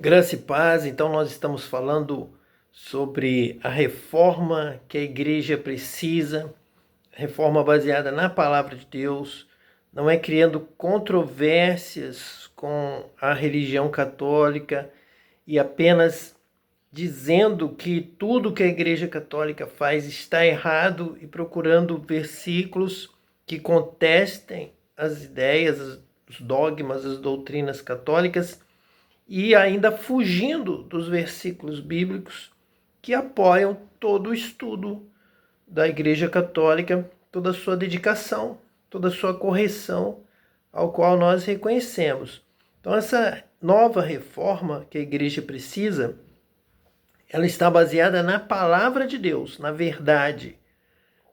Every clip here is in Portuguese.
Graça e paz, então nós estamos falando sobre a reforma que a igreja precisa, reforma baseada na palavra de Deus, não é criando controvérsias com a religião católica e apenas dizendo que tudo que a igreja católica faz está errado e procurando versículos que contestem as ideias, os dogmas, as doutrinas católicas e ainda fugindo dos versículos bíblicos que apoiam todo o estudo da Igreja Católica, toda a sua dedicação, toda a sua correção, ao qual nós reconhecemos. Então, essa nova reforma que a Igreja precisa, ela está baseada na palavra de Deus, na verdade,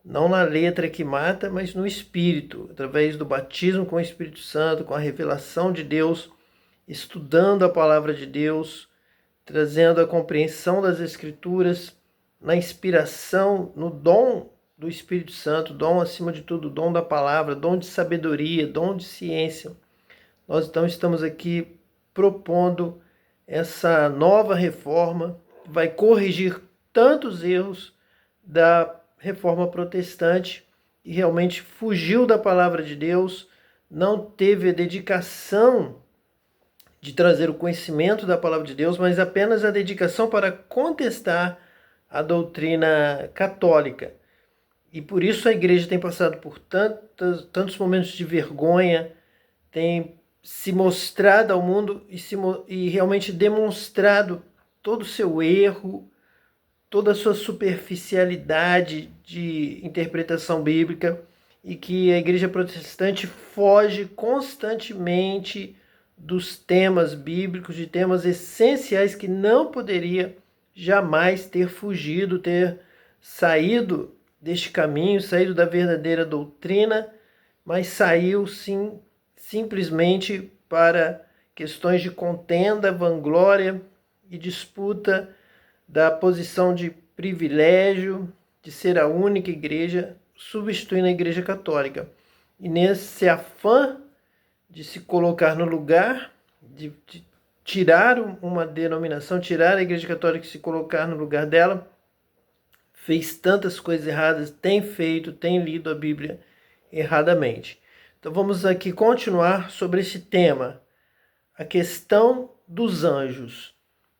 não na letra que mata, mas no Espírito, através do batismo com o Espírito Santo, com a revelação de Deus, estudando a palavra de Deus, trazendo a compreensão das Escrituras, na inspiração, no dom do Espírito Santo, dom acima de tudo, dom da palavra, dom de sabedoria, dom de ciência. Nós então estamos aqui propondo essa nova reforma que vai corrigir tantos erros da reforma protestante e realmente fugiu da palavra de Deus, não teve a dedicação de trazer o conhecimento da palavra de Deus, mas apenas a dedicação para contestar a doutrina católica. E por isso a igreja tem passado por tantos momentos de vergonha, tem se mostrado ao mundo e realmente demonstrado todo o seu erro, toda a sua superficialidade de interpretação bíblica, e que a igreja protestante foge constantemente dos temas bíblicos, de temas essenciais que não poderia jamais ter fugido, ter saído deste caminho, saído da verdadeira doutrina, mas saiu sim simplesmente para questões de contenda, vanglória e disputa da posição de privilégio de ser a única igreja, substituindo a igreja católica. E nesse afã de se colocar no lugar, de tirar uma denominação, tirar a igreja católica e se colocar no lugar dela, fez tantas coisas erradas, tem feito, tem lido a Bíblia erradamente. Então vamos aqui continuar sobre esse tema, a questão dos anjos,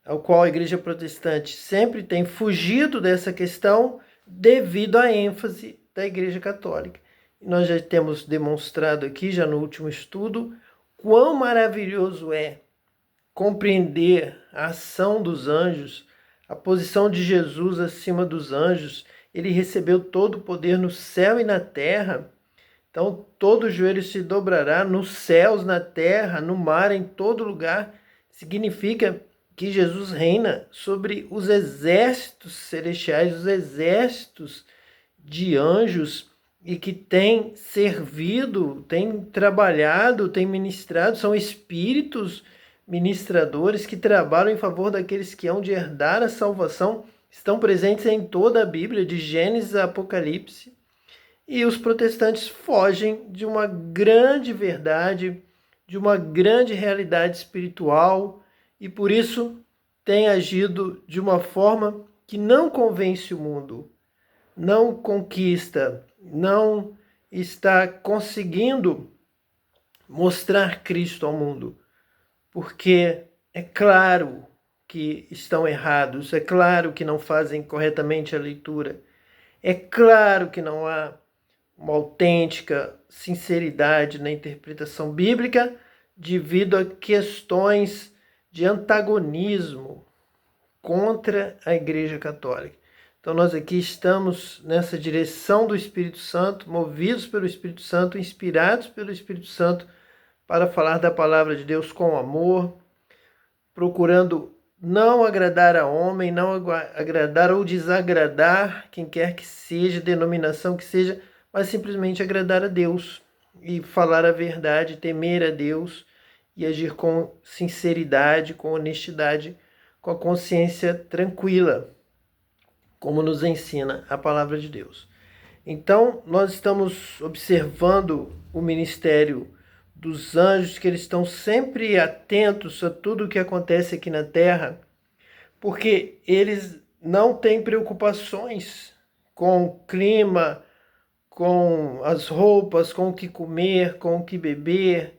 ao qual a igreja protestante sempre tem fugido dessa questão devido à ênfase da igreja católica. E nós já temos demonstrado aqui, já no último estudo, quão maravilhoso é compreender a ação dos anjos, a posição de Jesus acima dos anjos. Ele recebeu todo o poder no céu e na terra. Então todo joelho se dobrará nos céus, na terra, no mar, em todo lugar. Significa que Jesus reina sobre os exércitos celestiais, os exércitos de anjos, e que tem servido, tem trabalhado, tem ministrado, são espíritos ministradores que trabalham em favor daqueles que hão de herdar a salvação, estão presentes em toda a Bíblia, de Gênesis a Apocalipse. E os protestantes fogem de uma grande verdade, de uma grande realidade espiritual, e por isso têm agido de uma forma que não convence o mundo, não conquista, não está conseguindo mostrar Cristo ao mundo, porque é claro que estão errados, é claro que não fazem corretamente a leitura, é claro que não há uma autêntica sinceridade na interpretação bíblica devido a questões de antagonismo contra a Igreja Católica. Então nós aqui estamos nessa direção do Espírito Santo, movidos pelo Espírito Santo, inspirados pelo Espírito Santo para falar da palavra de Deus com amor, procurando não agradar a homem, não agradar ou desagradar quem quer que seja, denominação que seja, mas simplesmente agradar a Deus e falar a verdade, temer a Deus e agir com sinceridade, com honestidade, com a consciência tranquila, como nos ensina a palavra de Deus. Então, nós estamos observando o ministério dos anjos, que eles estão sempre atentos a tudo o que acontece aqui na terra, porque eles não têm preocupações com o clima, com as roupas, com o que comer, com o que beber.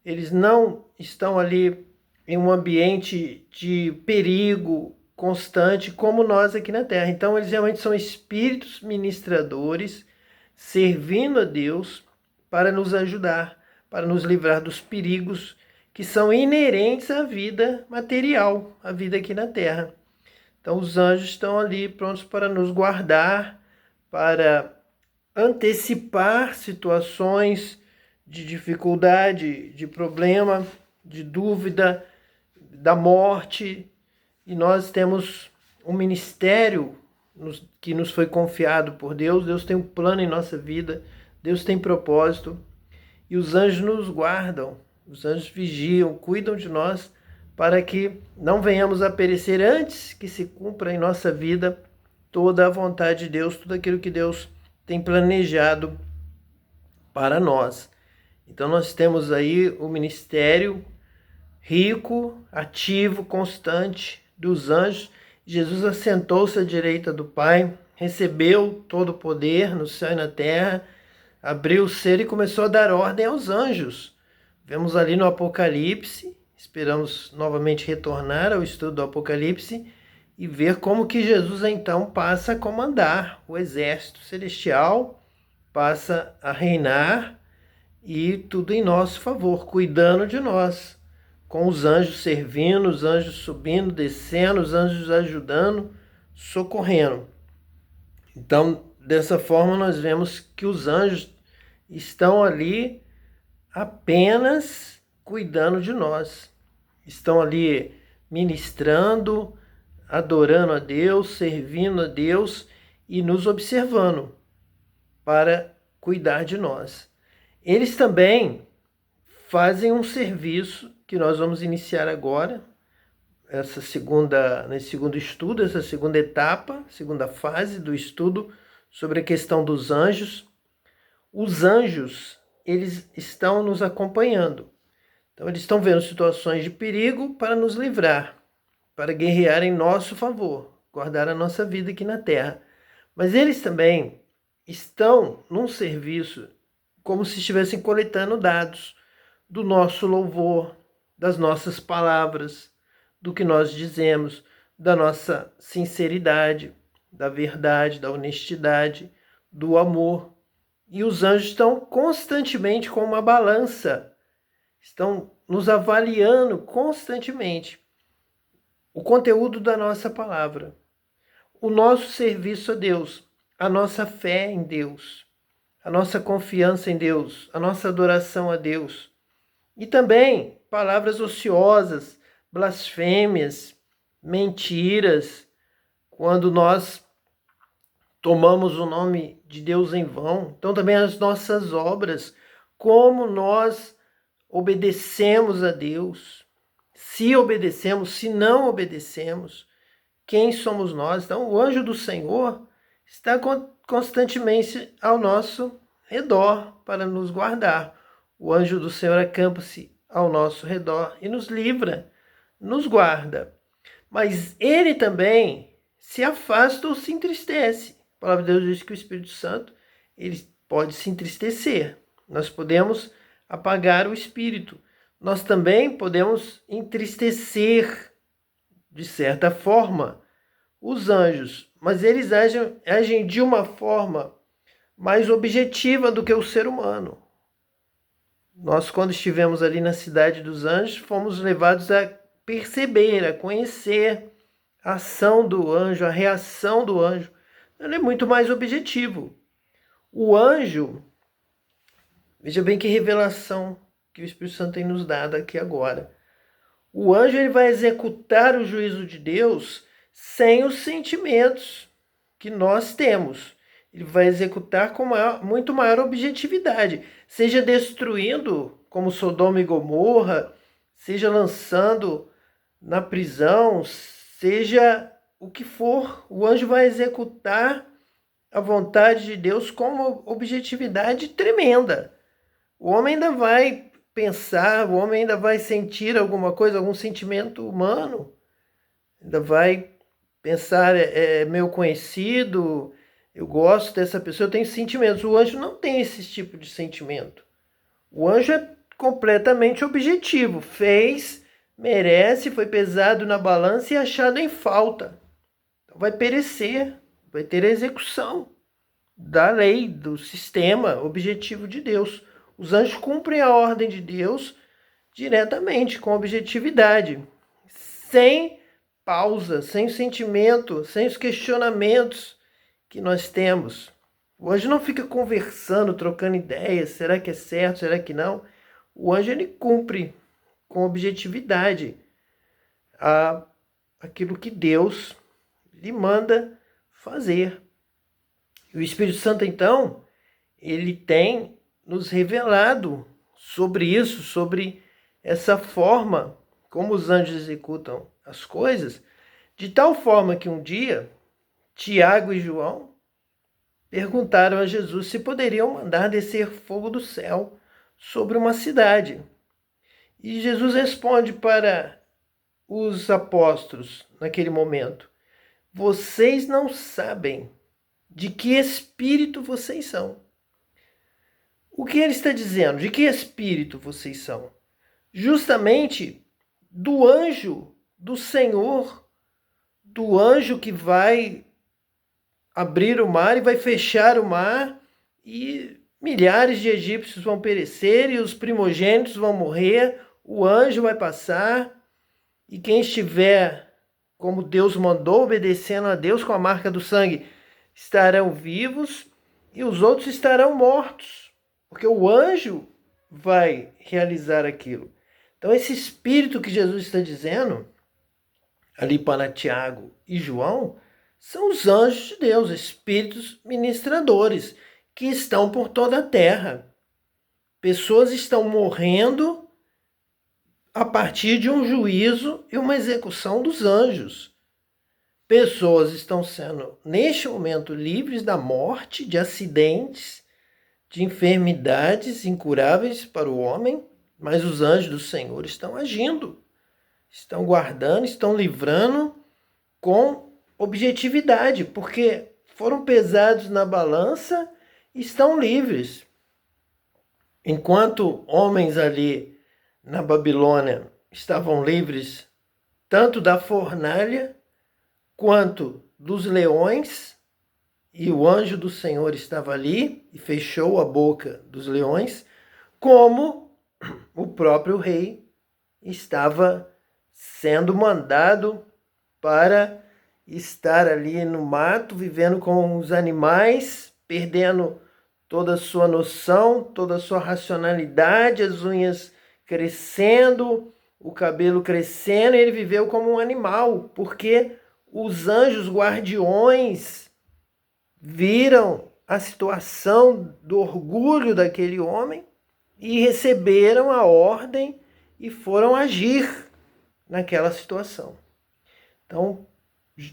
Eles não estão ali em um ambiente de perigo constante como nós aqui na Terra. Então, eles realmente são espíritos ministradores servindo a Deus para nos ajudar, para nos livrar dos perigos que são inerentes à vida material, à vida aqui na Terra. Então, os anjos estão ali prontos para nos guardar, para antecipar situações de dificuldade, de problema, de dúvida, da morte. E nós temos um ministério que nos foi confiado por Deus. Deus tem um plano em nossa vida, Deus tem propósito, e os anjos nos guardam, os anjos vigiam, cuidam de nós, para que não venhamos a perecer antes que se cumpra em nossa vida toda a vontade de Deus, tudo aquilo que Deus tem planejado para nós. Então nós temos aí o ministério rico, ativo, constante dos anjos. Jesus assentou-se à direita do Pai, recebeu todo o poder no céu e na terra, abriu o ser e começou a dar ordem aos anjos. Vemos ali no Apocalipse, esperamos novamente retornar ao estudo do Apocalipse e ver como que Jesus então passa a comandar o exército celestial, passa a reinar, e tudo em nosso favor, cuidando de nós, com os anjos servindo, os anjos subindo, descendo, os anjos ajudando, socorrendo. Então, dessa forma, nós vemos que os anjos estão ali apenas cuidando de nós, estão ali ministrando, adorando a Deus, servindo a Deus e nos observando para cuidar de nós. Eles também fazem um serviço que nós vamos iniciar agora, nesse segundo estudo, essa segunda etapa, segunda fase do estudo sobre a questão dos anjos. Os anjos, eles estão nos acompanhando. Então, eles estão vendo situações de perigo para nos livrar, para guerrear em nosso favor, guardar a nossa vida aqui na Terra. Mas eles também estão num serviço como se estivessem coletando dados do nosso louvor, das nossas palavras, do que nós dizemos, da nossa sinceridade, da verdade, da honestidade, do amor. E os anjos estão constantemente com uma balança, estão nos avaliando constantemente o conteúdo da nossa palavra, o nosso serviço a Deus, a nossa fé em Deus, a nossa confiança em Deus, a nossa adoração a Deus. E também palavras ociosas, blasfêmias, mentiras, quando nós tomamos o nome de Deus em vão. Então também as nossas obras, como nós obedecemos a Deus, se obedecemos, se não obedecemos, quem somos nós? Então o anjo do Senhor está constantemente ao nosso redor para nos guardar. O anjo do Senhor acampa-se ao nosso redor e nos livra, nos guarda. Mas ele também se afasta ou se entristece. A palavra de Deus diz que o Espírito Santo ele pode se entristecer. Nós podemos apagar o Espírito. Nós também podemos entristecer, de certa forma, os anjos, mas eles agem de uma forma mais objetiva do que o ser humano. Nós, quando estivemos ali na cidade dos anjos, fomos levados a perceber, a conhecer a ação do anjo, a reação do anjo. Ele é muito mais objetivo. O anjo, veja bem que revelação que o Espírito Santo tem nos dado aqui agora. O anjo ele vai executar o juízo de Deus sem os sentimentos que nós temos. Ele vai executar com muito maior objetividade, seja destruindo, como Sodoma e Gomorra, seja lançando na prisão, seja o que for, o anjo vai executar a vontade de Deus com uma objetividade tremenda. O homem ainda vai pensar, o homem ainda vai sentir alguma coisa, algum sentimento humano, ainda vai pensar, é meu conhecido, eu gosto dessa pessoa, eu tenho sentimentos. O anjo não tem esse tipo de sentimento. O anjo é completamente objetivo. Fez, merece, foi pesado na balança e achado em falta. Então vai perecer, vai ter a execução da lei, do sistema objetivo de Deus. Os anjos cumprem a ordem de Deus diretamente, com objetividade, sem pausa, sem o sentimento, sem os questionamentos que nós temos. O anjo não fica conversando, trocando ideias, será que é certo, será que não? O anjo ele cumpre com objetividade aquilo que Deus lhe manda fazer. E o Espírito Santo, então, ele tem nos revelado sobre isso, sobre essa forma como os anjos executam as coisas, de tal forma que um dia Tiago e João perguntaram a Jesus se poderiam mandar descer fogo do céu sobre uma cidade. E Jesus responde para os apóstolos naquele momento: vocês não sabem de que espírito vocês são. O que ele está dizendo? De que espírito vocês são? Justamente do anjo do Senhor, do anjo que vai abrir o mar e vai fechar o mar, e milhares de egípcios vão perecer e os primogênitos vão morrer, o anjo vai passar, e quem estiver como Deus mandou, obedecendo a Deus com a marca do sangue, estarão vivos e os outros estarão mortos, porque o anjo vai realizar aquilo. Então esse espírito que Jesus está dizendo ali para Tiago e João são os anjos de Deus, espíritos ministradores que estão por toda a terra. Pessoas estão morrendo a partir de um juízo e uma execução dos anjos. Pessoas estão sendo, neste momento, livres da morte, de acidentes, de enfermidades incuráveis para o homem, mas os anjos do Senhor estão agindo, estão guardando, estão livrando com objetividade, porque foram pesados na balança e estão livres. Enquanto homens ali na Babilônia estavam livres tanto da fornalha quanto dos leões, e o anjo do Senhor estava ali e fechou a boca dos leões, como o próprio rei estava sendo mandado para estar ali no mato, vivendo com os animais, perdendo toda a sua noção, toda a sua racionalidade, as unhas crescendo, o cabelo crescendo, e ele viveu como um animal, porque os anjos guardiões viram a situação do orgulho daquele homem e receberam a ordem e foram agir naquela situação. Então,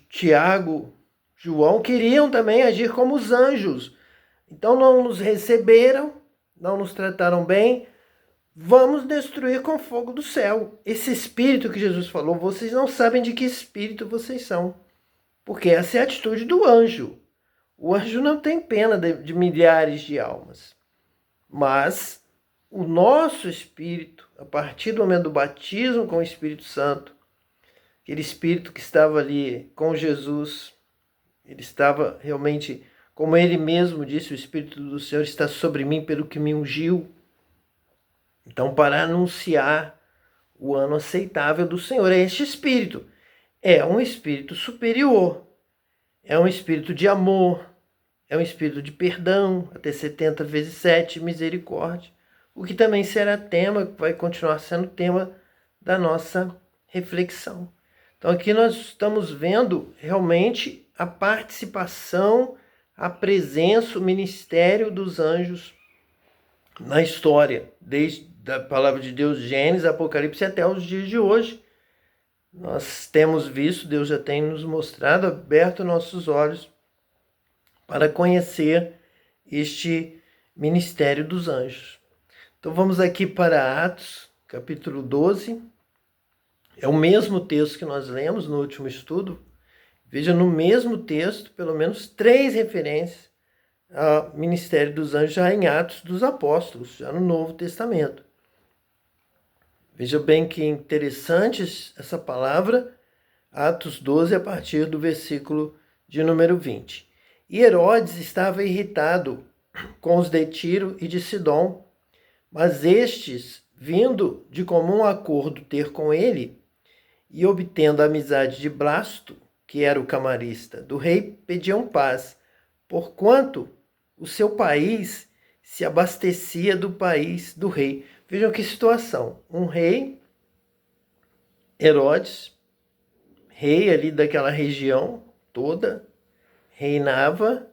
Tiago, João queriam também agir como os anjos. Então não nos receberam, não nos trataram bem, vamos destruir com fogo do céu. Esse espírito que Jesus falou, vocês não sabem de que espírito vocês são. Porque essa é a atitude do anjo. O anjo não tem pena de milhares de almas. Mas o nosso espírito, a partir do momento do batismo com o Espírito Santo, aquele espírito que estava ali com Jesus, ele estava realmente, como ele mesmo disse, o Espírito do Senhor está sobre mim pelo que me ungiu. Então, para anunciar o ano aceitável do Senhor, é este espírito. É um espírito superior, é um espírito de amor, é um espírito de perdão, até 70 vezes 7, misericórdia, o que também será tema, vai continuar sendo tema da nossa reflexão. Então aqui nós estamos vendo realmente a participação, a presença, o ministério dos anjos na história, desde a palavra de Deus, Gênesis, Apocalipse, até os dias de hoje. Nós temos visto, Deus já tem nos mostrado, aberto nossos olhos para conhecer este ministério dos anjos. Então vamos aqui para Atos, capítulo 12. É o mesmo texto que nós lemos no último estudo. Veja no mesmo texto, pelo menos 3 referências ao ministério dos anjos já em Atos dos Apóstolos, já no Novo Testamento. Veja bem que interessante essa palavra, Atos 12, a partir do versículo de número 20. E Herodes estava irritado com os de Tiro e de Sidom, mas estes, vindo de comum acordo ter com ele, e obtendo a amizade de Blasto, que era o camarista do rei, pediam paz, porquanto o seu país se abastecia do país do rei. Vejam que situação. Um rei, Herodes, rei ali daquela região toda, reinava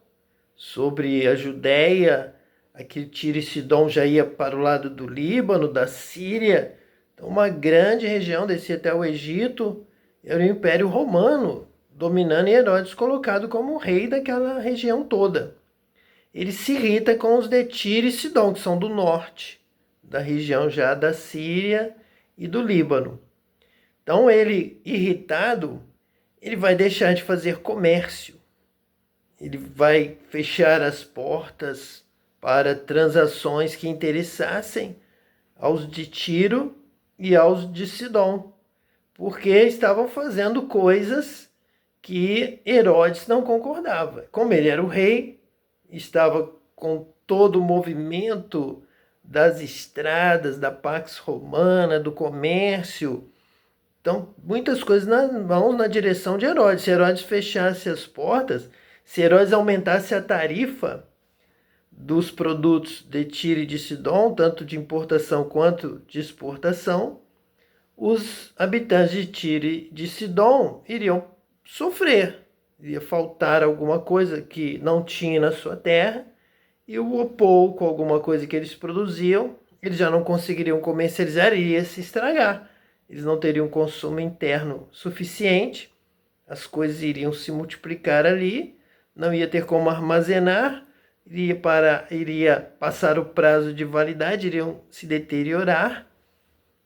sobre a Judéia. Aqui Tiro e Sidom já ia para o lado do Líbano, da Síria. Então, uma grande região, descia até o Egito. Era o Império Romano dominando, e Herodes colocado como rei daquela região toda. Ele se irrita com os de Tiro e Sidom, que são do norte, da região já da Síria e do Líbano. Então, ele, irritado, ele vai deixar de fazer comércio. Ele vai fechar as portas para transações que interessassem aos de Tiro e aos de Sidom, porque estavam fazendo coisas que Herodes não concordava. Como ele era o rei, estava com todo o movimento das estradas, da Pax Romana, do comércio. Então, muitas coisas vão na direção de Herodes. Se Herodes fechasse as portas, se Herodes aumentasse a tarifa dos produtos de Tiro e de Sidom, tanto de importação quanto de exportação, os habitantes de Tiro e de Sidom iriam sofrer. Iria faltar alguma coisa que não tinha na sua terra, e o pouco, alguma coisa que eles produziam, eles já não conseguiriam comercializar, iria se estragar. Eles não teriam consumo interno suficiente, as coisas iriam se multiplicar ali, não ia ter como armazenar, iria passar o prazo de validade, iriam se deteriorar,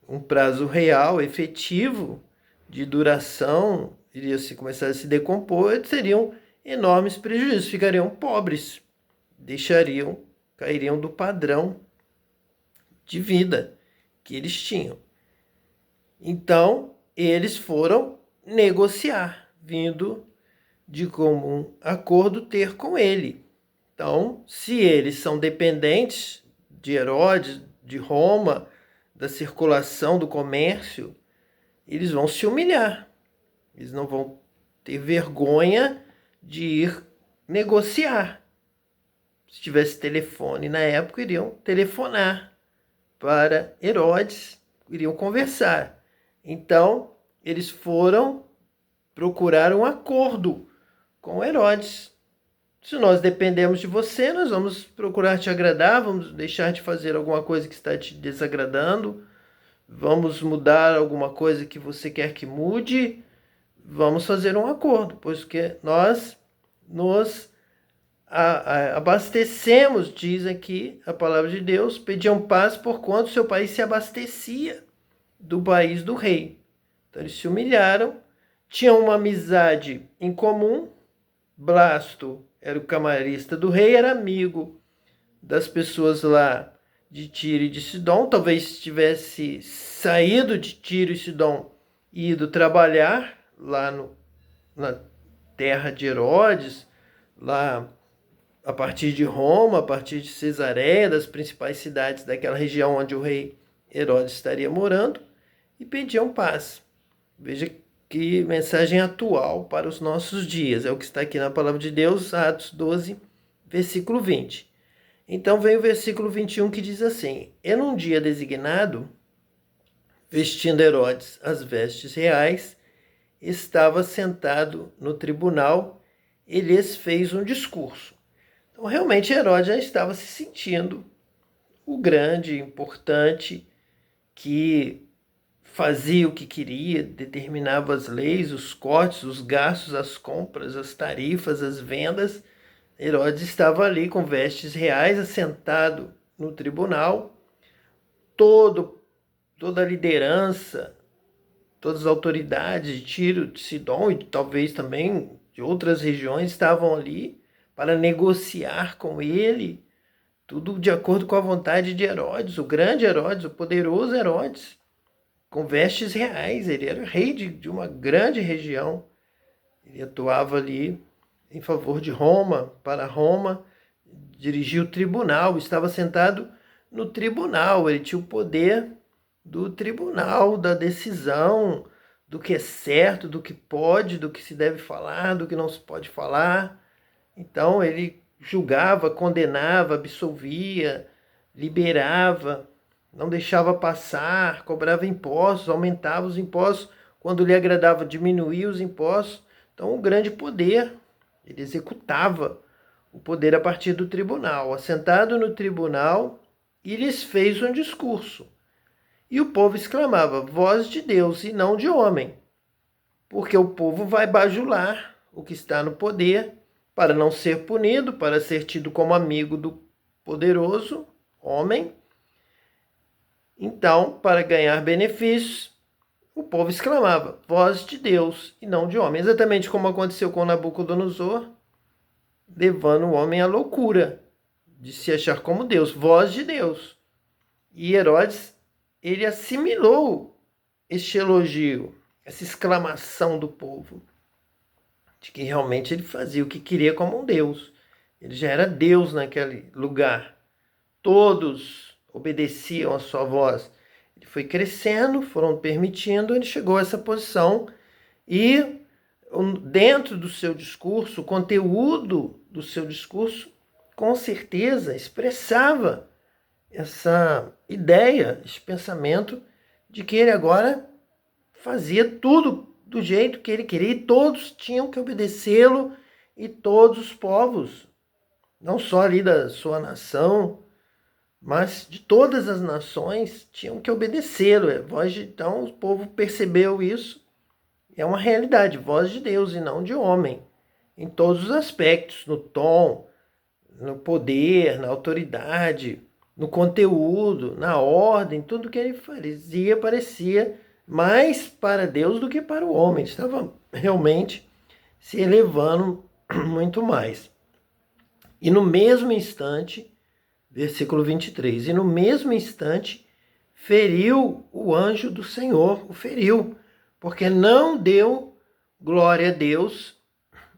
um prazo real, efetivo, de duração, iria se começar a se decompor, seriam enormes prejuízos, ficariam pobres, cairiam do padrão de vida que eles tinham. Então, eles foram negociar, vindo de comum acordo ter com ele. Então, se eles são dependentes de Herodes, de Roma, da circulação, do comércio, eles vão se humilhar. Eles não vão ter vergonha de ir negociar. Se tivesse telefone na época, iriam telefonar para Herodes, iriam conversar. Então, eles foram procurar um acordo com Herodes. Se nós dependemos de você, nós vamos procurar te agradar, vamos deixar de fazer alguma coisa que está te desagradando, vamos mudar alguma coisa que você quer que mude, vamos fazer um acordo, pois que nós nos abastecemos, diz aqui a palavra de Deus, pediam paz porquanto seu país se abastecia do país do rei. Então eles se humilharam, tinham uma amizade em comum. Blasto era o camarista do rei, era amigo das pessoas lá de Tiro e de Sidom, talvez tivesse saído de Tiro e Sidom e ido trabalhar lá na terra de Herodes, lá a partir de Roma, a partir de Cesareia, das principais cidades daquela região onde o rei Herodes estaria morando, e pediam paz. Veja que mensagem atual para os nossos dias. É o que está aqui na palavra de Deus, Atos 12, versículo 20. Então vem o versículo 21 que diz assim: E num dia designado, vestindo Herodes as vestes reais, estava sentado no tribunal e lhes fez um discurso. Então realmente Herodes já estava se sentindo o grande, importante, que fazia o que queria, determinava as leis, os cortes, os gastos, as compras, as tarifas, as vendas. Herodes estava ali com vestes reais, assentado no tribunal, toda a liderança, todas as autoridades de Tiro, de Sidom e talvez também de outras regiões estavam ali para negociar com ele, tudo de acordo com a vontade de Herodes, o grande Herodes, o poderoso Herodes, com vestes reais. Ele era rei de uma grande região. Ele atuava ali em favor de Roma, para Roma, dirigia o tribunal, estava sentado no tribunal, ele tinha o poder do tribunal, da decisão, do que é certo, do que pode, do que se deve falar, do que não se pode falar. Então ele julgava, condenava, absolvia, liberava, não deixava passar, cobrava impostos, aumentava os impostos, quando lhe agradava diminuía os impostos. Então, um grande poder, ele executava o poder a partir do tribunal. Assentado no tribunal, e lhes fez um discurso. E o povo exclamava: voz de Deus e não de homem, porque o povo vai bajular o que está no poder, para não ser punido, para ser tido como amigo do poderoso homem. Então, para ganhar benefícios, o povo exclamava: voz de Deus e não de homem. Exatamente como aconteceu com Nabucodonosor, levando o homem à loucura de se achar como Deus, voz de Deus. E Herodes, ele assimilou este elogio, essa exclamação do povo, de que realmente ele fazia o que queria como um Deus. Ele já era Deus naquele lugar. Todos obedeciam a sua voz. Ele foi crescendo, foram permitindo, ele chegou a essa posição e dentro do seu discurso, o conteúdo do seu discurso, com certeza expressava essa ideia, esse pensamento de que ele agora fazia tudo do jeito que ele queria e todos tinham que obedecê-lo, e todos os povos, não só ali da sua nação, mas de todas as nações, tinham que obedecê-lo. Então o povo percebeu isso. É uma realidade, voz de Deus e não de homem, em todos os aspectos, no tom, no poder, na autoridade, no conteúdo, na ordem, tudo que ele fazia parecia mais para Deus do que para o homem. Estava realmente se elevando muito mais. E no mesmo instante, versículo 23, e no mesmo instante feriu o anjo do Senhor, o feriu, porque não deu glória a Deus,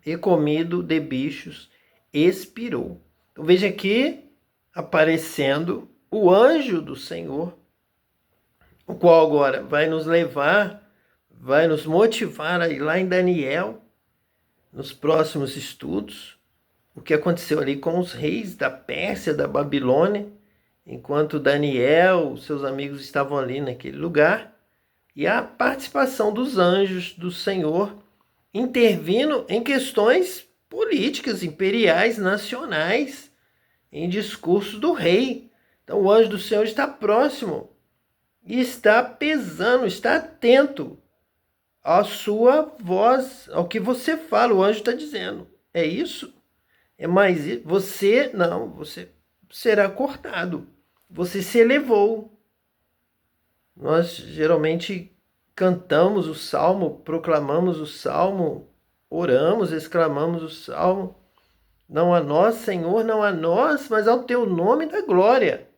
e comido de bichos expirou. Então veja aqui aparecendo o anjo do Senhor, o qual agora vai nos levar, vai nos motivar a ir lá em Daniel, nos próximos estudos, o que aconteceu ali com os reis da Pérsia, da Babilônia, enquanto Daniel, seus amigos estavam ali naquele lugar, e a participação dos anjos do Senhor intervindo em questões políticas, imperiais, nacionais, em discursos do rei. Então o anjo do Senhor está próximo e está pesando, está atento à sua voz, ao que você fala. O anjo está dizendo: é isso? É mais isso? Você não, você será cortado. Você se elevou. Nós geralmente cantamos o salmo, proclamamos o salmo, oramos, exclamamos o salmo. Não a nós, Senhor, não a nós, mas ao teu nome da glória.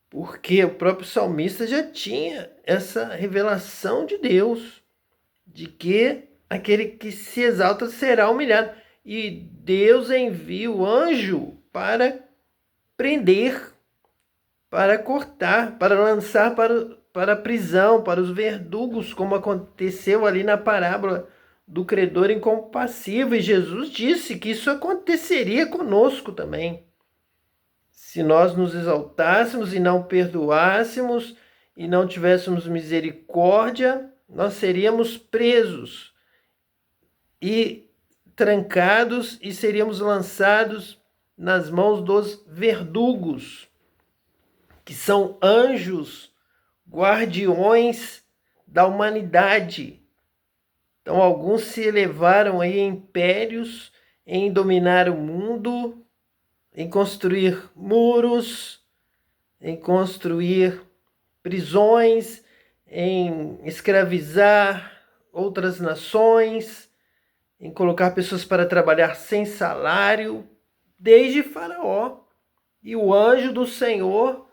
Porque o próprio salmista já tinha essa revelação de Deus, de que aquele que se exalta será humilhado. E Deus envia o anjo para prender, para cortar, para lançar para a prisão, para os verdugos, como aconteceu ali na parábola do credor incompassivo. E Jesus disse que isso aconteceria conosco também. Se nós nos exaltássemos e não perdoássemos e não tivéssemos misericórdia, nós seríamos presos e trancados e seríamos lançados nas mãos dos verdugos, que são anjos, guardiões da humanidade. Então alguns se elevaram aí em impérios, em dominar o mundo, em construir muros, em construir prisões, em escravizar outras nações, em colocar pessoas para trabalhar sem salário, desde Faraó. E o anjo do Senhor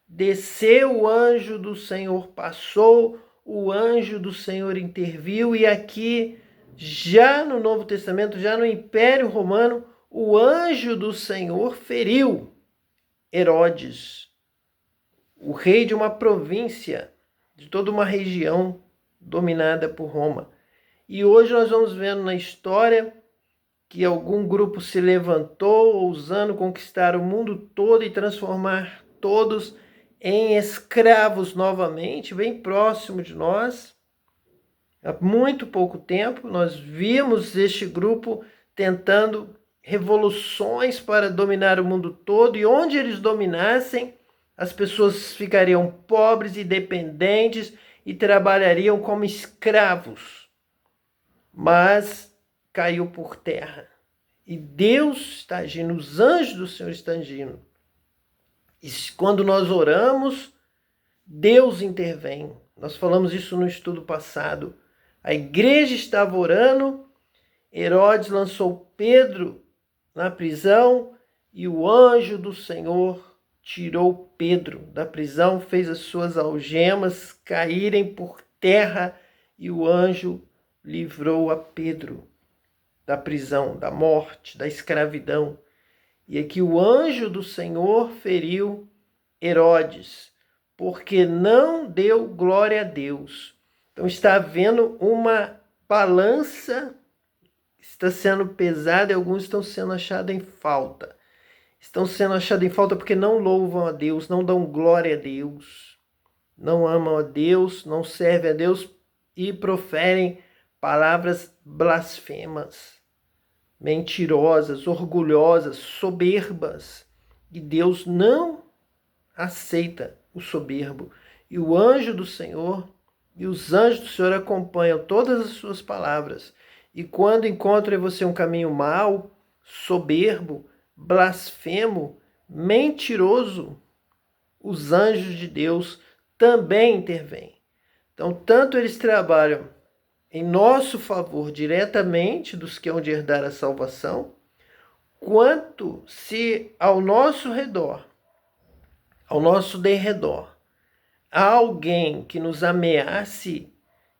desceu, o anjo do Senhor passou, o anjo do Senhor interviu, e aqui, já no Novo Testamento, já no Império Romano, o anjo do Senhor feriu Herodes, o rei de uma província, de toda uma região dominada por Roma. E hoje nós vamos vendo na história que algum grupo se levantou, ousando conquistar o mundo todo e transformar todos em escravos novamente, bem próximo de nós. Há muito pouco tempo nós vimos este grupo tentando revoluções para dominar o mundo todo, e onde eles dominassem, as pessoas ficariam pobres e dependentes e trabalhariam como escravos. Mas caiu por terra. E Deus está agindo, os anjos do Senhor estão agindo. E quando nós oramos, Deus intervém. Nós falamos isso no estudo passado. A igreja estava orando, Herodes lançou Pedro na prisão e o anjo do Senhor tirou Pedro da prisão, fez as suas algemas caírem por terra e o anjo livrou a Pedro da prisão, da morte, da escravidão. E aqui o anjo do Senhor feriu Herodes, porque não deu glória a Deus. Então está havendo uma balança, está sendo pesada, e alguns estão sendo achados em falta. Estão sendo achados em falta porque não louvam a Deus, não dão glória a Deus, não amam a Deus, não servem a Deus e proferem palavras blasfemas, mentirosas, orgulhosas, soberbas. E Deus não aceita o soberbo. E o anjo do Senhor e os anjos do Senhor acompanham todas as suas palavras. E quando encontram em você um caminho mau, soberbo, blasfemo, mentiroso, os anjos de Deus também intervêm. Então, tanto eles trabalham em nosso favor diretamente dos que hão de herdar a salvação, quanto se ao nosso redor, ao nosso derredor, há alguém que nos ameace,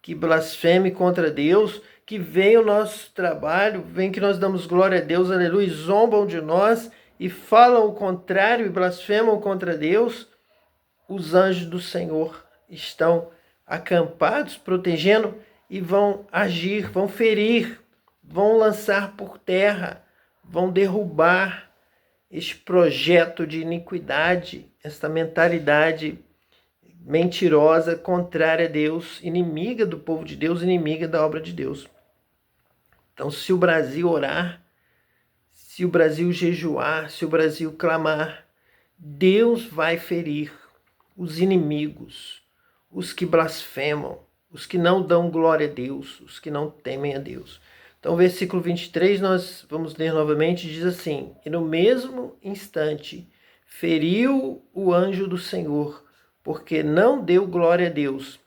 que blasfeme contra Deus, que vem o nosso trabalho, vem que nós damos glória a Deus, aleluia, e zombam de nós e falam o contrário e blasfemam contra Deus, os anjos do Senhor estão acampados, protegendo, e vão agir, vão ferir, vão lançar por terra, vão derrubar este projeto de iniquidade, esta mentalidade mentirosa, contrária a Deus, inimiga do povo de Deus, inimiga da obra de Deus. Então, se o Brasil orar, se o Brasil jejuar, se o Brasil clamar, Deus vai ferir os inimigos, os que blasfemam, os que não dão glória a Deus, os que não temem a Deus. Então, versículo 23, nós vamos ler novamente, diz assim: e no mesmo instante feriu o anjo do Senhor, porque não deu glória a Deus,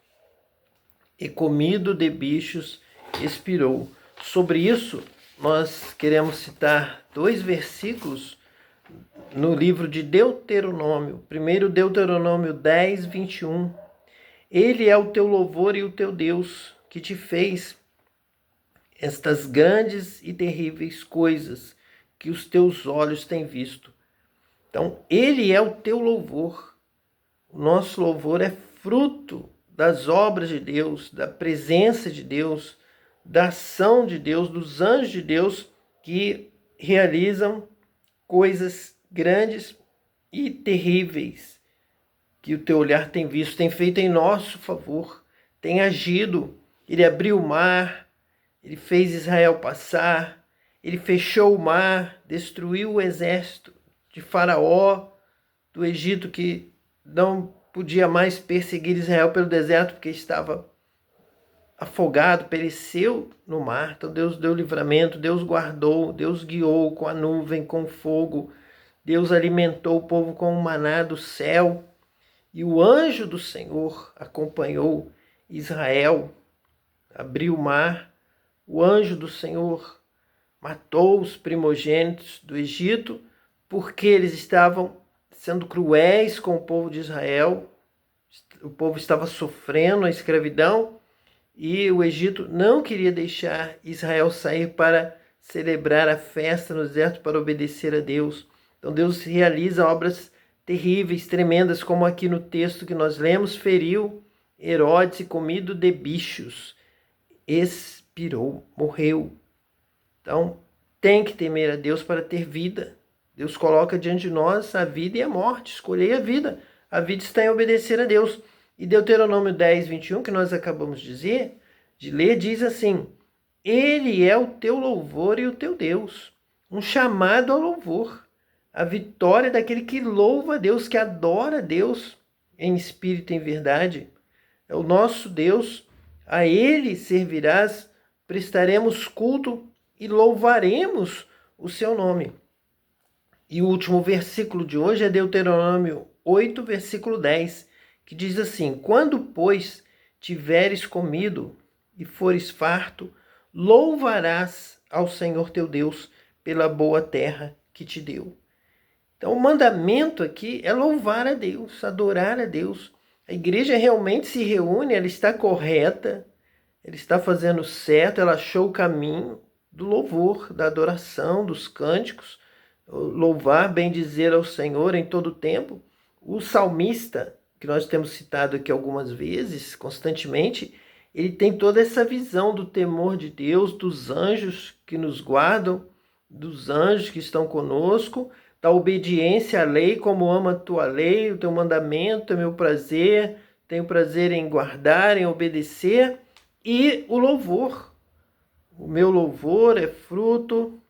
e comido de bichos expirou. Sobre isso, nós queremos citar 2 versículos no livro de Deuteronômio. Primeiro, Deuteronômio 10, 21. Ele é o teu louvor e o teu Deus, que te fez estas grandes e terríveis coisas que os teus olhos têm visto. Então, ele é o teu louvor. O nosso louvor é fruto das obras de Deus, da presença de Deus, da ação de Deus, dos anjos de Deus que realizam coisas grandes e terríveis que o teu olhar tem visto, tem feito em nosso favor, tem agido. Ele abriu o mar, ele fez Israel passar, ele fechou o mar, destruiu o exército de Faraó, do Egito, que não podia mais perseguir Israel pelo deserto, porque estava afogado, pereceu no mar. Então Deus deu livramento, Deus guardou, Deus guiou com a nuvem, com o fogo, Deus alimentou o povo com o maná do céu. E o anjo do Senhor acompanhou Israel, abriu o mar. O anjo do Senhor matou os primogênitos do Egito, porque eles estavam sendo cruéis com o povo de Israel. O povo estava sofrendo a escravidão e o Egito não queria deixar Israel sair para celebrar a festa no deserto, para obedecer a Deus. Então Deus realiza obras terríveis, tremendas, como aqui no texto que nós lemos: feriu Herodes e comido de bichos, expirou, morreu. Então tem que temer a Deus para ter vida. Deus coloca diante de nós a vida e a morte. Escolhei a vida. A vida está em obedecer a Deus. E Deuteronômio 10, 21, que nós acabamos de ler, diz assim: Ele é o teu louvor e o teu Deus. Um chamado ao louvor. A vitória daquele que louva a Deus, que adora a Deus em espírito e em verdade. É o nosso Deus. A Ele servirás, prestaremos culto e louvaremos o seu nome. E o último versículo de hoje é Deuteronômio 8, versículo 10, que diz assim: Quando, pois, tiveres comido e fores farto, louvarás ao Senhor teu Deus pela boa terra que te deu. Então, o mandamento aqui é louvar a Deus, adorar a Deus. A igreja realmente se reúne, ela está correta, ela está fazendo certo, ela achou o caminho do louvor, da adoração, dos cânticos, louvar, bendizer ao Senhor em todo o tempo. O salmista, que nós temos citado aqui algumas vezes, constantemente, ele tem toda essa visão do temor de Deus, dos anjos que nos guardam, dos anjos que estão conosco, da obediência à lei, como ama a tua lei, o teu mandamento é meu prazer, tenho prazer em guardar, em obedecer, e o louvor. O meu louvor é fruto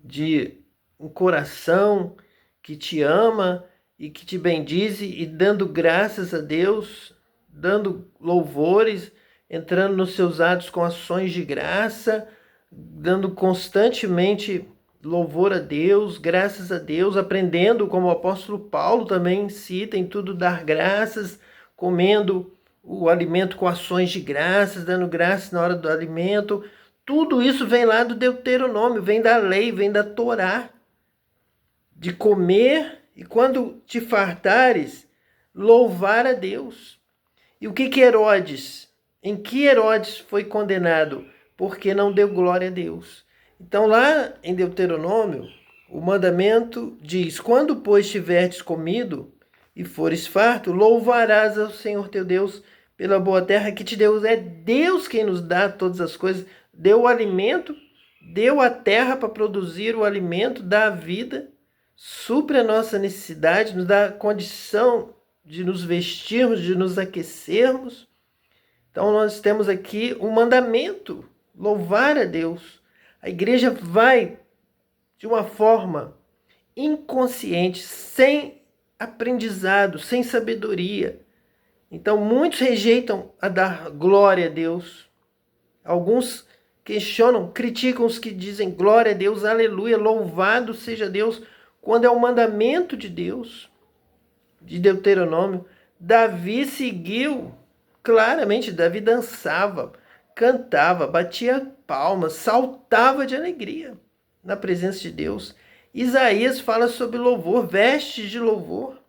de um coração que te ama e que te bendize, e dando graças a Deus, dando louvores, entrando nos seus atos com ações de graça, dando constantemente louvor a Deus, graças a Deus, aprendendo, como o apóstolo Paulo também cita, em tudo dar graças, comendo o alimento com ações de graças, dando graças na hora do alimento. Tudo isso vem lá do Deuteronômio, vem da lei, vem da Torá, de comer e, quando te fartares, louvar a Deus. E o que Herodes, em que Herodes foi condenado? Porque não deu glória a Deus. Então, lá em Deuteronômio, o mandamento diz: quando, pois, tiverdes comido e fores farto, louvarás ao Senhor teu Deus pela boa terra que te deu. É Deus quem nos dá todas as coisas. Deu o alimento, deu a terra para produzir o alimento, dá a vida, supre a nossa necessidade, nos dá a condição de nos vestirmos, de nos aquecermos. Então nós temos aqui um mandamento: louvar a Deus. A igreja vai de uma forma inconsciente, sem aprendizado, sem sabedoria. Então muitos rejeitam a dar glória a Deus. Alguns questionam, criticam os que dizem glória a Deus, aleluia, louvado seja Deus, quando é o mandamento de Deus, de Deuteronômio. Davi seguiu claramente, Davi dançava, cantava, batia palmas, saltava de alegria na presença de Deus. Isaías fala sobre louvor, vestes de louvor.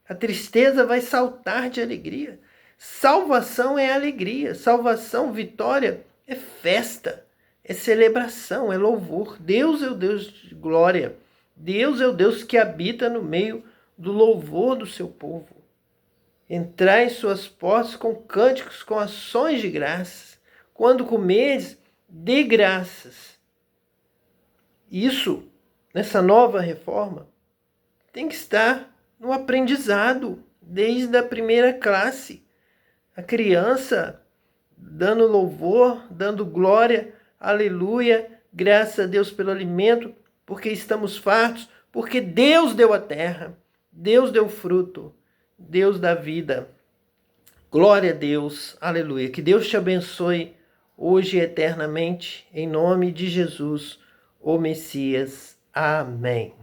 A tristeza vai saltar de alegria. Salvação é alegria, salvação, vitória é festa, é celebração, é louvor. Deus é o Deus de glória. Deus é o Deus que habita no meio do louvor do seu povo. Entrai em suas portas com cânticos, com ações de graças. Quando comeres, dê graças. Isso, nessa nova reforma, tem que estar no aprendizado, desde a primeira classe. A criança dando louvor, dando glória, aleluia, graças a Deus pelo alimento, porque estamos fartos, porque Deus deu a terra, Deus deu fruto, Deus dá vida. Glória a Deus, aleluia. Que Deus te abençoe hoje e eternamente, em nome de Jesus, o Messias. Amém.